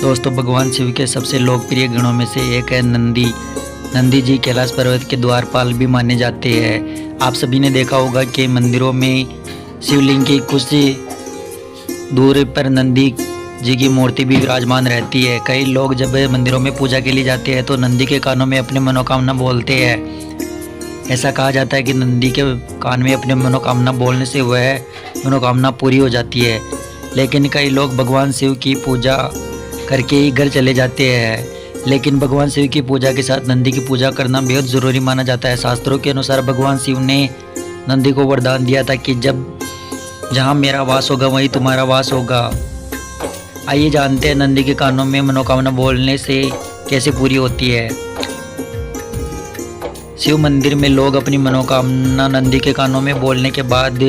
दोस्तों, भगवान शिव के सबसे लोकप्रिय गणों में से एक है नंदी। नंदी जी कैलाश पर्वत के द्वारपाल भी माने जाते हैं। आप सभी ने देखा होगा कि मंदिरों में शिवलिंग की कुछ दूरी पर नंदी जी की मूर्ति भी विराजमान रहती है। कई लोग जब मंदिरों में पूजा के लिए जाते हैं तो नंदी के कानों में अपनी मनोकामना बोलते हैं। ऐसा कहा जाता है कि नंदी के कान में अपनी मनोकामना बोलने से वह मनोकामना पूरी हो जाती है। लेकिन कई लोग भगवान शिव की पूजा करके ही घर चले जाते हैं। लेकिन भगवान शिव की पूजा के साथ नंदी की पूजा करना बेहद ज़रूरी माना जाता है। शास्त्रों के अनुसार भगवान शिव ने नंदी को वरदान दिया था कि जहाँ मेरा वास होगा वहीं तुम्हारा वास होगा। आइए जानते हैं नंदी के कानों में मनोकामना बोलने से कैसे पूरी होती है। शिव मंदिर में लोग अपनी मनोकामना नंदी के कानों में बोलने के बाद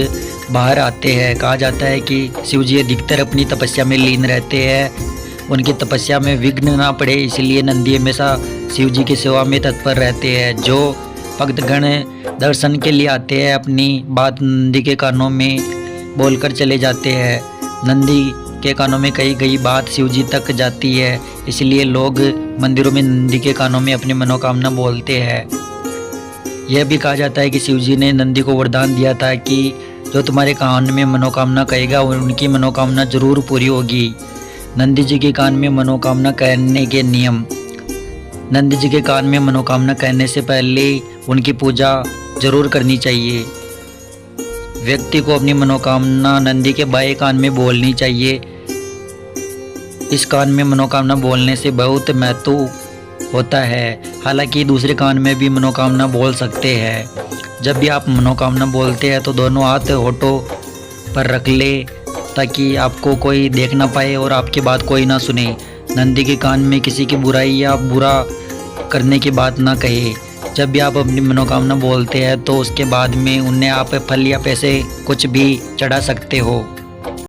बाहर आते हैं। कहा जाता है कि शिव जी अधिकतर अपनी तपस्या में लीन रहते हैं। उनकी तपस्या में विघ्न ना पड़े इसलिए नंदी हमेशा शिव जी की सेवा में तत्पर रहते हैं। जो भक्तगण दर्शन के लिए आते हैं अपनी बात नंदी के कानों में बोलकर चले जाते हैं। नंदी के कानों में कही गई बात शिव जी तक जाती है, इसलिए लोग मंदिरों में नंदी के कानों में अपनी मनोकामना बोलते हैं। यह भी कहा जाता है कि शिव जी ने नंदी को वरदान दिया था कि जो तुम्हारे कान में मनोकामना कहेगा उनकी मनोकामना जरूर पूरी होगी। नंदी जी के कान में मनोकामना कहने के नियम। नंदी जी के कान में मनोकामना कहने से पहले उनकी पूजा जरूर करनी चाहिए। व्यक्ति को अपनी मनोकामना नंदी के बाएं कान में बोलनी चाहिए। इस कान में मनोकामना बोलने से बहुत महत्व होता है। हालांकि दूसरे कान में भी मनोकामना बोल सकते हैं। जब भी आप मनोकामना बोलते हैं तो दोनों हाथ होठों पर रख ले ताकि आपको कोई देख ना पाए और आपकी बात कोई ना सुने। नंदी के कान में किसी की बुराई या बुरा करने की बात ना कहे। जब भी आप अपनी मनोकामना बोलते हैं तो उसके बाद में उन्हें आप फल या पैसे कुछ भी चढ़ा सकते हो।